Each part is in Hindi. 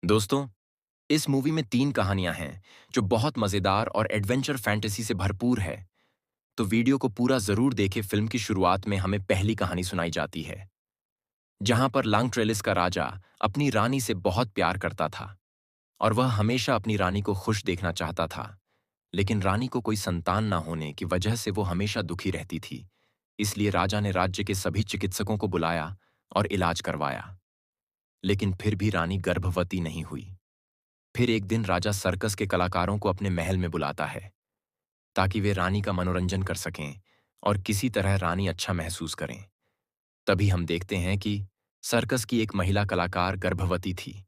दोस्तों, इस मूवी में 3 कहानियां हैं जो बहुत मजेदार और एडवेंचर फैंटेसी से भरपूर है। तो वीडियो को पूरा जरूर देखें। फिल्म की शुरुआत में हमें पहली कहानी सुनाई जाती है, जहां पर लांग का राजा अपनी रानी से बहुत प्यार करता था और वह हमेशा अपनी रानी को खुश देखना चाहता था। लेकिन रानी को कोई संतान ना होने की वजह से वो हमेशा दुखी रहती थी। इसलिए राजा ने राज्य के सभी चिकित्सकों को बुलाया और इलाज करवाया, लेकिन फिर भी रानी गर्भवती नहीं हुई। फिर एक दिन राजा सर्कस के कलाकारों को अपने महल में बुलाता है ताकि वे रानी का मनोरंजन कर सकें और किसी तरह रानी अच्छा महसूस करें। तभी हम देखते हैं कि सर्कस की एक महिला कलाकार गर्भवती थी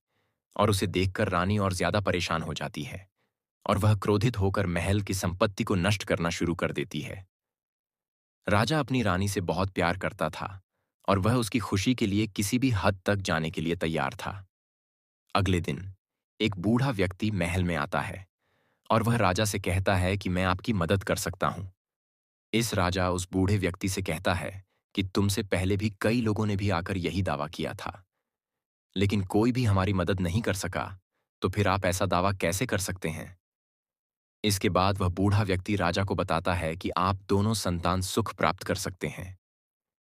और उसे देखकर रानी और ज्यादा परेशान हो जाती है और वह क्रोधित होकर महल की संपत्ति को नष्ट करना शुरू कर देती है। राजा अपनी रानी से बहुत प्यार करता था और वह उसकी खुशी के लिए किसी भी हद तक जाने के लिए तैयार था। अगले दिन एक बूढ़ा व्यक्ति महल में आता है और वह राजा से कहता है कि मैं आपकी मदद कर सकता हूं। इस राजा उस बूढ़े व्यक्ति से कहता है कि तुमसे पहले भी कई लोगों ने भी आकर यही दावा किया था, लेकिन कोई भी हमारी मदद नहीं कर सका, तो फिर आप ऐसा दावा कैसे कर सकते हैं? इसके बाद वह बूढ़ा व्यक्ति राजा को बताता है कि आप दोनों संतान सुख प्राप्त कर सकते हैं,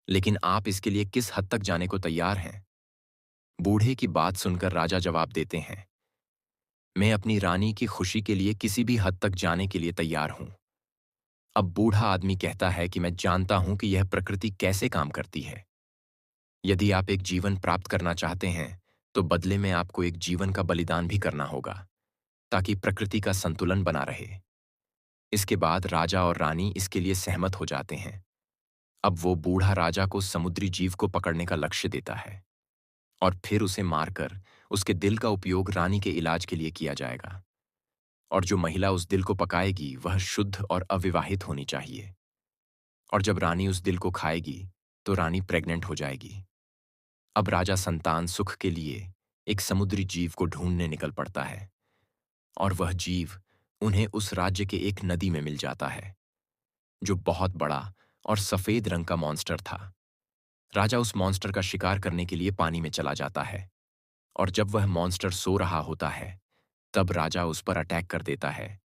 लेकिन आप इसके लिए किस हद तक जाने को तैयार हैं? बूढ़े की बात सुनकर राजा जवाब देते हैं, मैं अपनी रानी की खुशी के लिए किसी भी हद तक जाने के लिए तैयार हूं। अब बूढ़ा आदमी कहता है कि मैं जानता हूं कि यह प्रकृति कैसे काम करती है। यदि आप एक जीवन प्राप्त करना चाहते हैं, तो बदले में आपको एक जीवन का बलिदान भी करना होगा, ताकि प्रकृति का संतुलन बना रहे। इसके बाद राजा और रानी इसके लिए सहमत हो जाते हैं। अब वो बूढ़ा राजा को समुद्री जीव को पकड़ने का लक्ष्य देता है और फिर उसे मारकर उसके दिल का उपयोग रानी के इलाज के लिए किया जाएगा। और जो महिला उस दिल को पकाएगी वह शुद्ध और अविवाहित होनी चाहिए। और जब रानी उस दिल को खाएगी तो रानी प्रेग्नेंट हो जाएगी। अब राजा संतान सुख के लिए एक समुद्री जीव को ढूंढने निकल पड़ता है और वह जीव उन्हें उस राज्य के एक नदी में मिल जाता है, जो बहुत बड़ा और सफेद रंग का मॉन्स्टर था। राजा उस मॉन्स्टर का शिकार करने के लिए पानी में चला जाता है और जब वह मॉन्स्टर सो रहा होता है, तब राजा उस पर अटैक कर देता है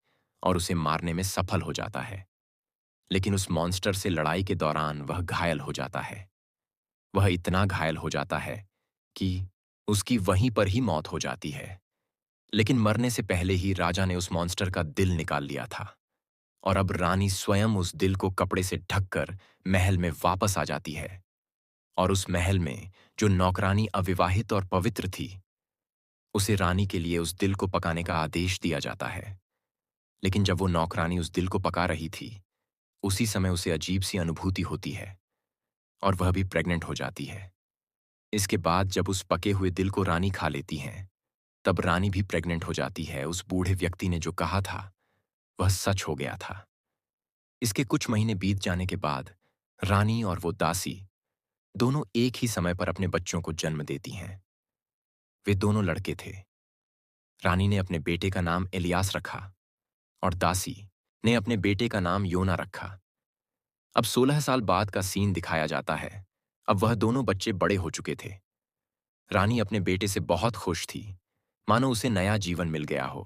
और उसे मारने में सफल हो जाता है। लेकिन उस मॉन्स्टर से लड़ाई के दौरान वह घायल हो जाता है। वह इतना घायल हो जाता है कि उसकी वहीं पर ही मौत हो जाती है। लेकिन मरने से पहले ही राजा ने उस मॉन्स्टर का दिल निकाल लिया था और अब रानी स्वयं उस दिल को कपड़े से ढककर महल में वापस आ जाती है। और उस महल में जो नौकरानी अविवाहित और पवित्र थी, उसे रानी के लिए उस दिल को पकाने का आदेश दिया जाता है। लेकिन जब वो नौकरानी उस दिल को पका रही थी, उसी समय उसे अजीब सी अनुभूति होती है और वह भी प्रेग्नेंट हो जाती है। इसके बाद जब उस पके हुए दिल को रानी खा लेती हैं, तब रानी भी प्रेग्नेंट हो जाती है। उस बूढ़े व्यक्ति ने जो कहा था वह सच हो गया था। इसके कुछ महीने बीत जाने के बाद रानी और वो दासी दोनों एक ही समय पर अपने बच्चों को जन्म देती हैं। वे दोनों लड़के थे। रानी ने अपने बेटे का नाम इलियास रखा और दासी ने अपने बेटे का नाम योना रखा। अब 16 साल बाद का सीन दिखाया जाता है। अब वह दोनों बच्चे बड़े हो चुके थे। रानी अपने बेटे से बहुत खुश थी, मानो उसे नया जीवन मिल गया हो।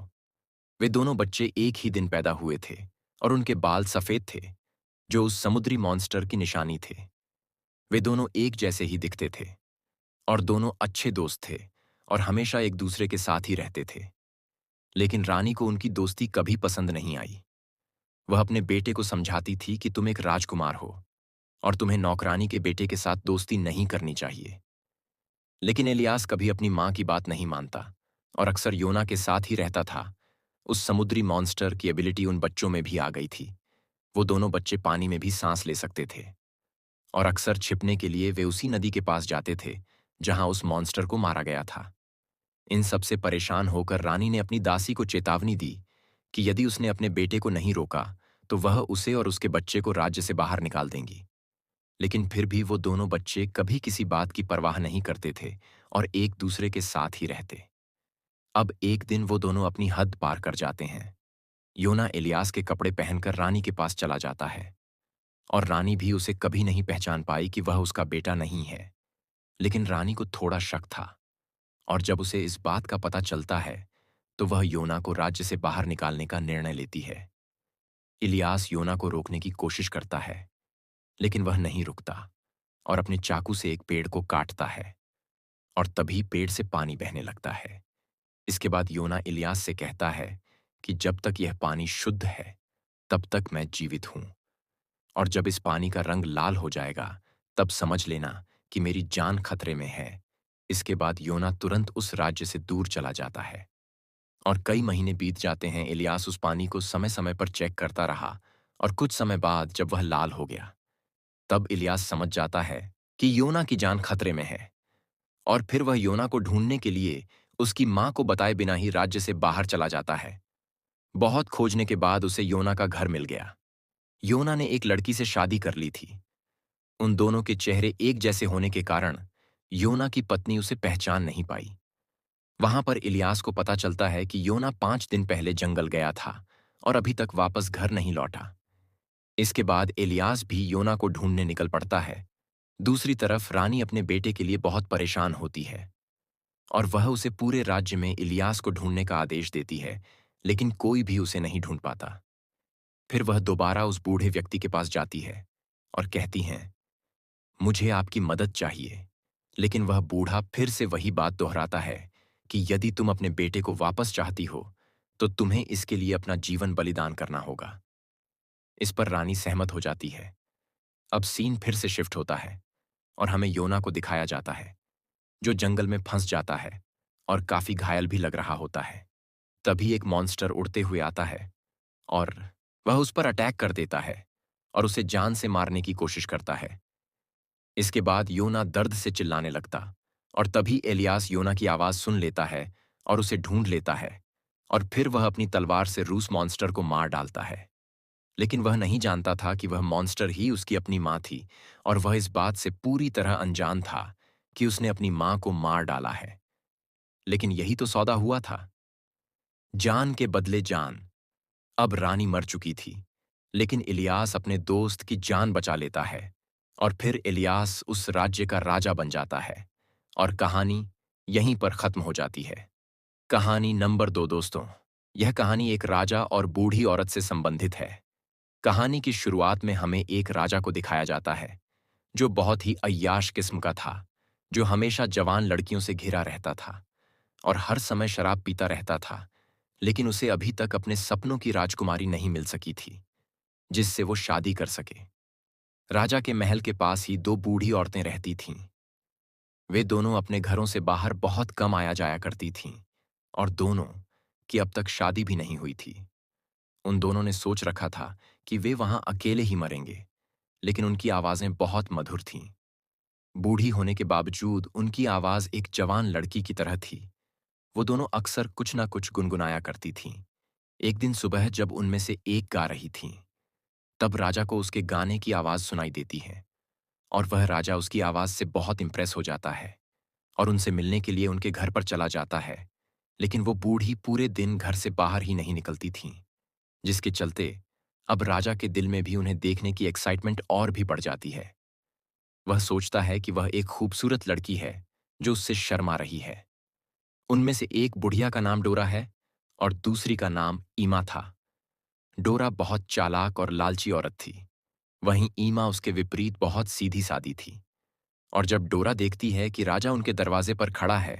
वे दोनों बच्चे एक ही दिन पैदा हुए थे और उनके बाल सफेद थे, जो उस समुद्री मॉन्स्टर की निशानी थे। वे दोनों एक जैसे ही दिखते थे और दोनों अच्छे दोस्त थे और हमेशा एक दूसरे के साथ ही रहते थे। लेकिन रानी को उनकी दोस्ती कभी पसंद नहीं आई। वह अपने बेटे को समझाती थी कि तुम एक राजकुमार हो और तुम्हें नौकरानी के बेटे के साथ दोस्ती नहीं करनी चाहिए। लेकिन इलियास कभी अपनी माँ की बात नहीं मानता और अक्सर योना के साथ ही रहता था। उस समुद्री मॉन्स्टर की एबिलिटी उन बच्चों में भी आ गई थी। वो दोनों बच्चे पानी में भी सांस ले सकते थे और अक्सर छिपने के लिए वे उसी नदी के पास जाते थे जहां उस मॉन्स्टर को मारा गया था। इन सब से परेशान होकर रानी ने अपनी दासी को चेतावनी दी कि यदि उसने अपने बेटे को नहीं रोका तो वह उसे और उसके बच्चे को राज्य से बाहर निकाल देंगी। लेकिन फिर भी वो दोनों बच्चे कभी किसी बात की परवाह नहीं करते थे और एक दूसरे के साथ ही रहते। अब एक दिन वो दोनों अपनी हद पार कर जाते हैं। योना इलियास के कपड़े पहनकर रानी के पास चला जाता है और रानी भी उसे कभी नहीं पहचान पाई कि वह उसका बेटा नहीं है। लेकिन रानी को थोड़ा शक था और जब उसे इस बात का पता चलता है तो वह योना को राज्य से बाहर निकालने का निर्णय लेती है। इलियास योना को रोकने की कोशिश करता है, लेकिन वह नहीं रुकता और अपने चाकू से एक पेड़ को काटता है और तभी पेड़ से पानी बहने लगता है। इसके बाद योना इलियास से कहता है कि जब तक यह पानी शुद्ध है तब तक मैं जीवित हूं, और जब इस पानी का रंग लाल हो जाएगा तब समझ लेना कि मेरी जान खतरे में है। इसके बाद योना तुरंत उस राज्य से दूर चला जाता है और कई महीने बीत जाते हैं। इलियास उस पानी को समय समय पर चेक करता रहा और कुछ समय बाद जब वह लाल हो गया तब इलियास समझ जाता है कि योना की जान खतरे में है, और फिर वह योना को ढूंढने के लिए उसकी मां को बताए बिना ही राज्य से बाहर चला जाता है। बहुत खोजने के बाद उसे योना का घर मिल गया। योना ने एक लड़की से शादी कर ली थी। उन दोनों के चेहरे एक जैसे होने के कारण योना की पत्नी उसे पहचान नहीं पाई। वहां पर इलियास को पता चलता है कि योना 5 दिन पहले जंगल गया था और अभी तक वापस घर नहीं लौटा। इसके बाद इलियास भी योना को ढूंढने निकल पड़ता है। दूसरी तरफ रानी अपने बेटे के लिए बहुत परेशान होती है और वह उसे पूरे राज्य में इलियास को ढूंढने का आदेश देती है, लेकिन कोई भी उसे नहीं ढूंढ पाता। फिर वह दोबारा उस बूढ़े व्यक्ति के पास जाती है और कहती हैं, मुझे आपकी मदद चाहिए। लेकिन वह बूढ़ा फिर से वही बात दोहराता है कि यदि तुम अपने बेटे को वापस चाहती हो तो तुम्हें इसके लिए अपना जीवन बलिदान करना होगा। इस पर रानी सहमत हो जाती है। अब सीन फिर से शिफ्ट होता है और हमें योना को दिखाया जाता है, जो जंगल में फंस जाता है और काफी घायल भी लग रहा होता है। तभी एक मॉन्स्टर उड़ते हुए आता है और वह उस पर अटैक कर देता है और उसे जान से मारने की कोशिश करता है। इसके बाद योना दर्द से चिल्लाने लगता और तभी एलियास योना की आवाज सुन लेता है और उसे ढूंढ लेता है, और फिर वह अपनी तलवार से रूस मॉन्स्टर को मार डालता है। लेकिन वह नहीं जानता था कि वह मॉन्स्टर ही उसकी अपनी मां थी, और वह इस बात से पूरी तरह अनजान था कि उसने अपनी मां को मार डाला है। लेकिन यही तो सौदा हुआ था, जान के बदले जान। अब रानी मर चुकी थी, लेकिन इलियास अपने दोस्त की जान बचा लेता है और फिर इलियास उस राज्य का राजा बन जाता है और कहानी यहीं पर खत्म हो जाती है। कहानी नंबर 2 दोस्तों, यह कहानी एक राजा और बूढ़ी औरत से संबंधित है। कहानी की शुरुआत में हमें एक राजा को दिखाया जाता है जो बहुत ही अय्याश किस्म का था, जो हमेशा जवान लड़कियों से घिरा रहता था और हर समय शराब पीता रहता था। लेकिन उसे अभी तक अपने सपनों की राजकुमारी नहीं मिल सकी थी जिससे वो शादी कर सके। राजा के महल के पास ही 2 बूढ़ी औरतें रहती थीं। वे दोनों अपने घरों से बाहर बहुत कम आया जाया करती थीं और दोनों की अब तक शादी भी नहीं हुई थी। उन दोनों ने सोच रखा था कि वे वहां अकेले ही मरेंगे, लेकिन उनकी आवाजें बहुत मधुर थीं। बूढ़ी होने के बावजूद उनकी आवाज एक जवान लड़की की तरह थी। वो दोनों अक्सर कुछ ना कुछ गुनगुनाया करती थीं। एक दिन सुबह जब उनमें से एक गा रही थीं, तब राजा को उसके गाने की आवाज सुनाई देती है और वह राजा उसकी आवाज से बहुत इंप्रेस हो जाता है और उनसे मिलने के लिए उनके घर पर चला जाता है। लेकिन वो बूढ़ी पूरे दिन घर से बाहर ही नहीं निकलती थीं, जिसके चलते अब राजा के दिल में भी उन्हें देखने की एक्साइटमेंट और भी बढ़ जाती है। वह सोचता है कि वह एक खूबसूरत लड़की है जो उससे शर्मा रही है। उनमें से एक बुढ़िया का नाम डोरा है और दूसरी का नाम ईमा था। डोरा बहुत चालाक और लालची औरत थी, वहीं ईमा उसके विपरीत बहुत सीधी सादी थी। और जब डोरा देखती है कि राजा उनके दरवाजे पर खड़ा है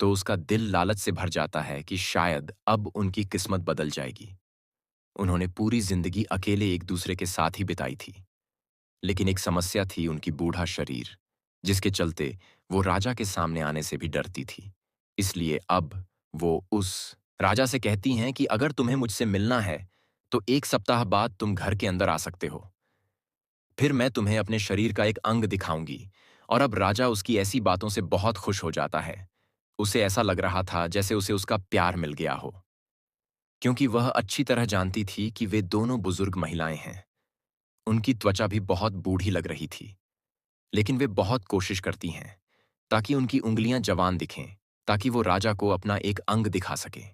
तो उसका दिल लालच से भर जाता है कि शायद अब उनकी किस्मत बदल जाएगी। उन्होंने पूरी जिंदगी अकेले एक दूसरे के साथ ही बिताई थी, लेकिन एक समस्या थी उनकी बूढ़ा शरीर, जिसके चलते वो राजा के सामने आने से भी डरती थी। इसलिए अब वो उस राजा से कहती हैं कि अगर तुम्हें मुझसे मिलना है तो 1 सप्ताह बाद तुम घर के अंदर आ सकते हो, फिर मैं तुम्हें अपने शरीर का एक अंग दिखाऊंगी। और अब राजा उसकी ऐसी बातों से बहुत खुश हो जाता है। उसे ऐसा लग रहा था जैसे उसे उसका प्यार मिल गया हो, क्योंकि वह अच्छी तरह जानती थी कि वे दोनों बुजुर्ग महिलाएं हैं। उनकी त्वचा भी बहुत बूढ़ी लग रही थी, लेकिन वे बहुत कोशिश करती हैं ताकि उनकी उंगलियां जवान दिखें, ताकि वो राजा को अपना एक अंग दिखा सके।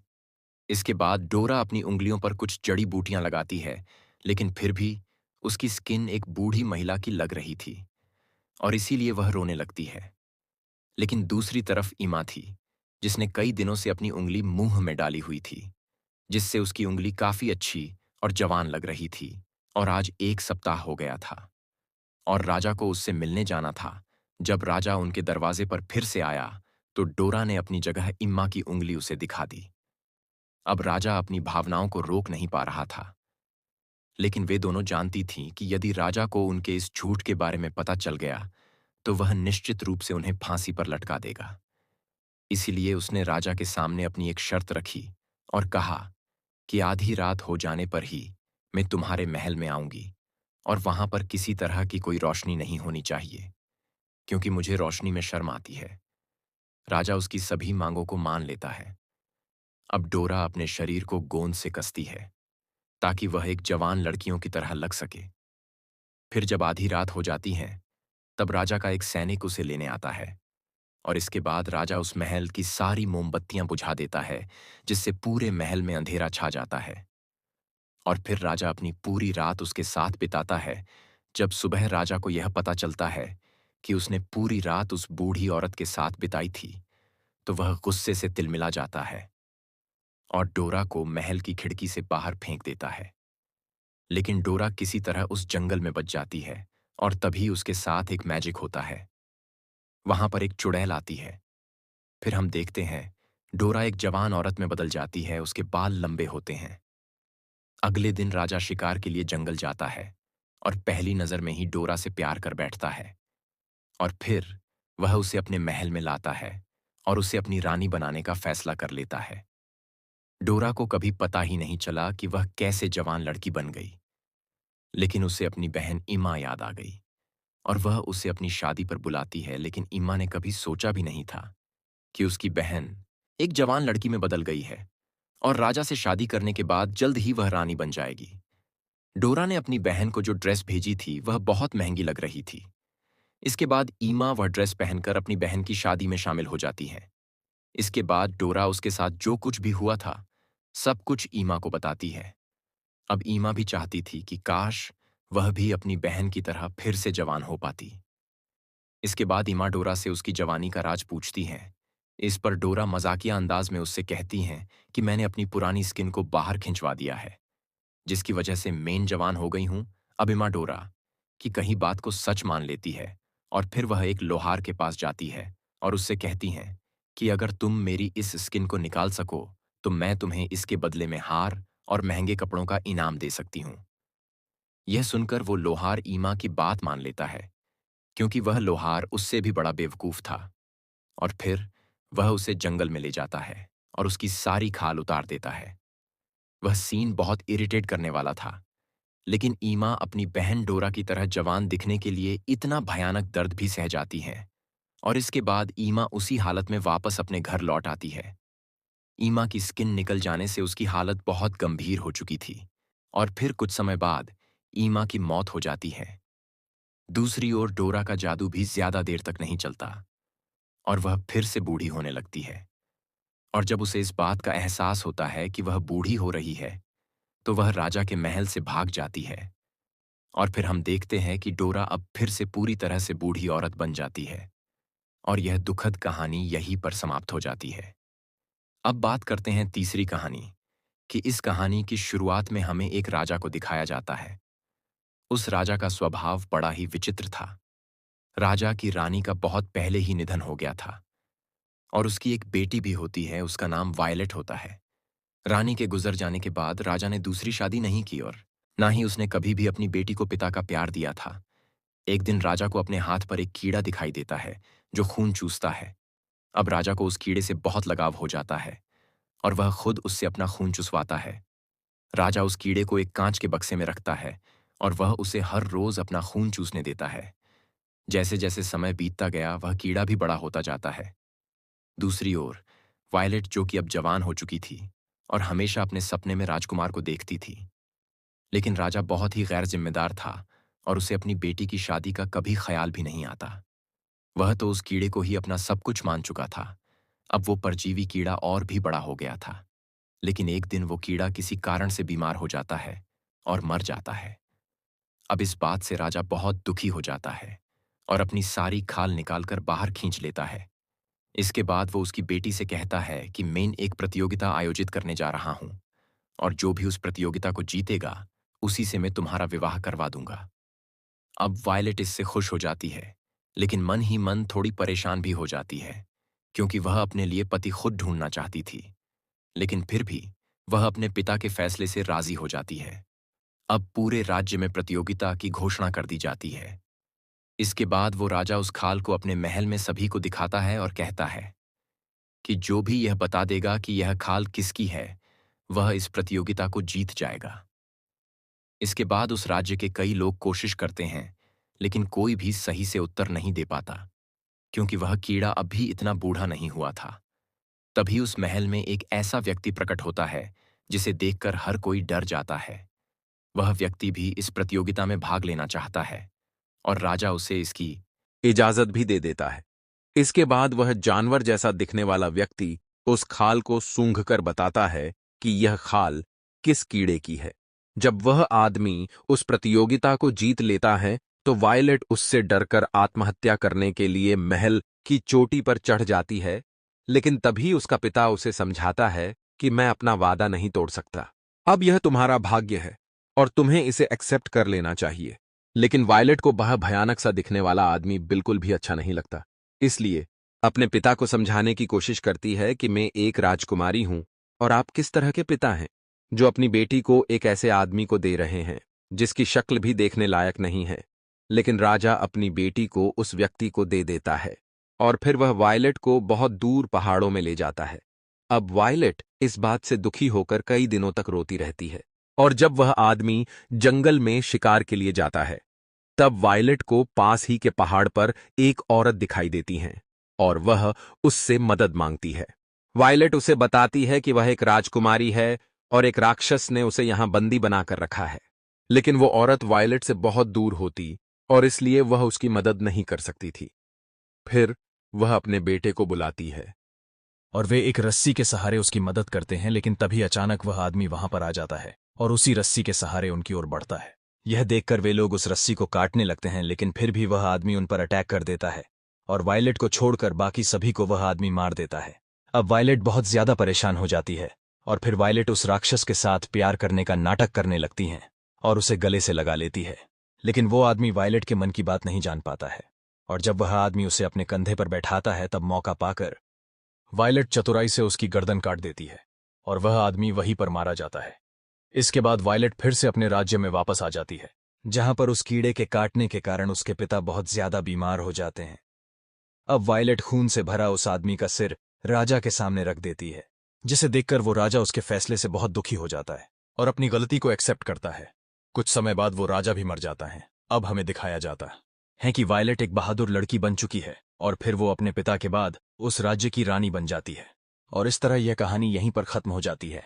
इसके बाद डोरा अपनी उंगलियों पर कुछ जड़ी बूटियां लगाती है, लेकिन फिर भी उसकी स्किन एक बूढ़ी महिला की लग रही थी और इसीलिए वह रोने लगती है। लेकिन दूसरी तरफ ईमा थी, जिसने कई दिनों से अपनी उंगली मुंह में डाली हुई थी, जिससे उसकी उंगली काफी अच्छी और जवान लग रही थी। और आज 1 सप्ताह हो गया था और राजा को उससे मिलने जाना था। जब राजा उनके दरवाजे पर फिर से आया तो डोरा ने अपनी जगह इम्मा की उंगली उसे दिखा दी। अब राजा अपनी भावनाओं को रोक नहीं पा रहा था, लेकिन वे दोनों जानती थीं कि यदि राजा को उनके इस झूठ के बारे में पता चल गया तो वह निश्चित रूप से उन्हें फांसी पर लटका देगा। इसीलिए उसने राजा के सामने अपनी एक शर्त रखी और कहा कि आधी रात हो जाने पर ही मैं तुम्हारे महल में आऊंगी और वहां पर किसी तरह की कोई रोशनी नहीं होनी चाहिए, क्योंकि मुझे रोशनी में शर्म आती है। राजा उसकी सभी मांगों को मान लेता है। अब डोरा अपने शरीर को गोंद से कसती है ताकि वह एक जवान लड़कियों की तरह लग सके। फिर जब आधी रात हो जाती है तब राजा का एक सैनिक उसे लेने आता है और इसके बाद राजा उस महल की सारी मोमबत्तियां बुझा देता है, जिससे पूरे महल में अंधेरा छा जाता है। और फिर राजा अपनी पूरी रात उसके साथ बिताता है। जब सुबह राजा को यह पता चलता है कि उसने पूरी रात उस बूढ़ी औरत के साथ बिताई थी तो वह गुस्से से तिलमिला जाता है और डोरा को महल की खिड़की से बाहर फेंक देता है। लेकिन डोरा किसी तरह उस जंगल में बच जाती है और तभी उसके साथ एक मैजिक होता है। वहां पर एक चुड़ैल आती है। फिर हम देखते हैं डोरा एक जवान औरत में बदल जाती है, उसके बाल लंबे होते हैं। अगले दिन राजा शिकार के लिए जंगल जाता है और पहली नजर में ही डोरा से प्यार कर बैठता है और फिर वह उसे अपने महल में लाता है और उसे अपनी रानी बनाने का फैसला कर लेता है। डोरा को कभी पता ही नहीं चला कि वह कैसे जवान लड़की बन गई, लेकिन उसे अपनी बहन इमा याद आ गई और वह उसे अपनी शादी पर बुलाती है। लेकिन इमा ने कभी सोचा भी नहीं था कि उसकी बहन एक जवान लड़की में बदल गई है और राजा से शादी करने के बाद जल्द ही वह रानी बन जाएगी। डोरा ने अपनी बहन को जो ड्रेस भेजी थी वह बहुत महंगी लग रही थी। इसके बाद ईमा वह ड्रेस पहनकर अपनी बहन की शादी में शामिल हो जाती है। इसके बाद डोरा उसके साथ जो कुछ भी हुआ था सब कुछ ईमा को बताती है। अब ईमा भी चाहती थी कि काश वह भी अपनी बहन की तरह फिर से जवान हो पाती। इसके बाद ईमा डोरा से उसकी जवानी का राज पूछती हैं। इस पर डोरा मजाकिया अंदाज में उससे कहती हैं कि मैंने अपनी पुरानी स्किन को बाहर खिंचवा दिया है, जिसकी वजह से मेन जवान हो गई हूं। अब इमा डोरा कि कहीं बात को सच मान लेती है और फिर वह एक लोहार के पास जाती है और उससे कहती हैं कि अगर तुम मेरी इस स्किन को निकाल सको तो मैं तुम्हें इसके बदले में हार और महंगे कपड़ों का इनाम दे सकती हूं। यह सुनकर वो लोहार ईमा की बात मान लेता है, क्योंकि वह लोहार उससे भी बड़ा बेवकूफ था। और फिर वह उसे जंगल में ले जाता है और उसकी सारी खाल उतार देता है। वह सीन बहुत इरिटेट करने वाला था, लेकिन ईमा अपनी बहन डोरा की तरह जवान दिखने के लिए इतना भयानक दर्द भी सह जाती है और इसके बाद ईमा उसी हालत में वापस अपने घर लौट आती है। ईमा की स्किन निकल जाने से उसकी हालत बहुत गंभीर हो चुकी थी और फिर कुछ समय बाद ईमा की मौत हो जाती है। दूसरी ओर डोरा का जादू भी ज्यादा देर तक नहीं चलता और वह फिर से बूढ़ी होने लगती है। और जब उसे इस बात का एहसास होता है कि वह बूढ़ी हो रही है तो वह राजा के महल से भाग जाती है। और फिर हम देखते हैं कि डोरा अब फिर से पूरी तरह से बूढ़ी औरत बन जाती है और यह दुखद कहानी यहीं पर समाप्त हो जाती है। अब बात करते हैं तीसरी कहानी कि इस कहानी की शुरुआत में हमें एक राजा को दिखाया जाता है। उस राजा का स्वभाव बड़ा ही विचित्र था। राजा की रानी का बहुत पहले ही निधन हो गया था और उसकी एक बेटी भी होती है, उसका नाम वायलेट होता है। रानी के गुजर जाने के बाद राजा ने दूसरी शादी नहीं की और ना ही उसने कभी भी अपनी बेटी को पिता का प्यार दिया था। एक दिन राजा को अपने हाथ पर एक कीड़ा दिखाई देता है जो खून चूसता है। अब राजा को उस कीड़े से बहुत लगाव हो जाता है और वह खुद उससे अपना खून चुसवाता है। राजा उस कीड़े को एक कांच के बक्से में रखता है और वह उसे हर रोज अपना खून चूसने देता है। जैसे जैसे समय बीतता गया वह कीड़ा भी बड़ा होता जाता है। दूसरी ओर वायलेट, जो कि अब जवान हो चुकी थी और हमेशा अपने सपने में राजकुमार को देखती थी, लेकिन राजा बहुत ही गैर जिम्मेदार था और उसे अपनी बेटी की शादी का कभी ख्याल भी नहीं आता। वह तो उस कीड़े को ही अपना सब कुछ मान चुका था। अब वो परजीवी कीड़ा और भी बड़ा हो गया था। लेकिन एक दिन वो कीड़ा किसी कारण से बीमार हो जाता है और मर जाता है। अब इस बात से राजा बहुत दुखी हो जाता है और अपनी सारी खाल निकालकर बाहर खींच लेता है। इसके बाद वो उसकी बेटी से कहता है कि मैं एक प्रतियोगिता आयोजित करने जा रहा हूं और जो भी उस प्रतियोगिता को जीतेगा उसी से मैं तुम्हारा विवाह करवा दूंगा। अब वायलेट इससे खुश हो जाती है, लेकिन मन ही मन थोड़ी परेशान भी हो जाती है, क्योंकि वह अपने लिए पति खुद ढूंढना चाहती थी। लेकिन फिर भी वह अपने पिता के फैसले से राजी हो जाती है। अब पूरे राज्य में प्रतियोगिता की घोषणा कर दी जाती है। इसके बाद वो राजा उस खाल को अपने महल में सभी को दिखाता है और कहता है कि जो भी यह बता देगा कि यह खाल किसकी है, वह इस प्रतियोगिता को जीत जाएगा। इसके बाद उस राज्य के कई लोग कोशिश करते हैं, लेकिन कोई भी सही से उत्तर नहीं दे पाता, क्योंकि वह कीड़ा अब भी इतना बूढ़ा नहीं हुआ था। तभी उस महल में एक ऐसा व्यक्ति प्रकट होता है जिसे देखकर हर कोई डर जाता है। वह व्यक्ति भी इस प्रतियोगिता में भाग लेना चाहता है और राजा उसे इसकी इजाजत भी दे देता है। इसके बाद वह जानवर जैसा दिखने वाला व्यक्ति उस खाल को सूंघकर बताता है कि यह खाल किस कीड़े की है। जब वह आदमी उस प्रतियोगिता को जीत लेता है तो वायलेट उससे डरकर आत्महत्या करने के लिए महल की चोटी पर चढ़ जाती है, लेकिन तभी उसका पिता उसे समझाता है कि मैं अपना वादा नहीं तोड़ सकता। अब यह तुम्हारा भाग्य है और तुम्हें इसे एक्सेप्ट कर लेना चाहिए। लेकिन वायलेट को वह भयानक सा दिखने वाला आदमी बिल्कुल भी अच्छा नहीं लगता, इसलिए अपने पिता को समझाने की कोशिश करती है कि मैं एक राजकुमारी हूं और आप किस तरह के पिता हैं जो अपनी बेटी को एक ऐसे आदमी को दे रहे हैं जिसकी शक्ल भी देखने लायक नहीं है। लेकिन राजा अपनी बेटी को उस व्यक्ति को दे देता है और फिर वह वायलेट को बहुत दूर पहाड़ों में ले जाता है। अब वायलेट इस बात से दुखी होकर कई दिनों तक रोती रहती है और जब वह आदमी जंगल में शिकार के लिए जाता है तब वायलेट को पास ही के पहाड़ पर एक औरत दिखाई देती है और वह उससे मदद मांगती है। वायलेट उसे बताती है कि वह एक राजकुमारी है और एक राक्षस ने उसे यहां बंदी बनाकर रखा है। लेकिन वो औरत वायलेट से बहुत दूर होती और इसलिए वह उसकी मदद नहीं कर सकती थी। फिर वह अपने बेटे को बुलाती है और वे एक रस्सी के सहारे उसकी मदद करते हैं, लेकिन तभी अचानक वह आदमी वहां पर आ जाता है और उसी रस्सी के सहारे उनकी ओर बढ़ता है। यह देखकर वे लोग उस रस्सी को काटने लगते हैं, लेकिन फिर भी वह आदमी उन पर अटैक कर देता है और वायलेट को छोड़कर बाकी सभी को वह आदमी मार देता है। अब वायलेट बहुत ज्यादा परेशान हो जाती है और फिर वायलेट उस राक्षस के साथ प्यार करने का नाटक करने लगती हैं और उसे गले से लगा लेती है। लेकिन वो आदमी वायलेट के मन की बात नहीं जान पाता है और जब वह आदमी उसे अपने कंधे पर बैठाता है तब मौका पाकर वायलेट चतुराई से उसकी गर्दन काट देती है और वह आदमी वहीं पर मारा जाता है। इसके बाद वायलेट फिर से अपने राज्य में वापस आ जाती है, जहां पर उस कीड़े के काटने के कारण उसके पिता बहुत ज्यादा बीमार हो जाते हैं। अब वायलेट खून से भरा उस आदमी का सिर राजा के सामने रख देती है, जिसे देखकर वो राजा उसके फैसले से बहुत दुखी हो जाता है और अपनी गलती को एक्सेप्ट करता है। कुछ समय बाद वो राजा भी मर जाता है। अब हमें दिखाया जाता है कि वायलेट एक बहादुर लड़की बन चुकी है और फिर वो अपने पिता के बाद उस राज्य की रानी बन जाती है। और इस तरह यह कहानी यहीं पर खत्म हो जाती है।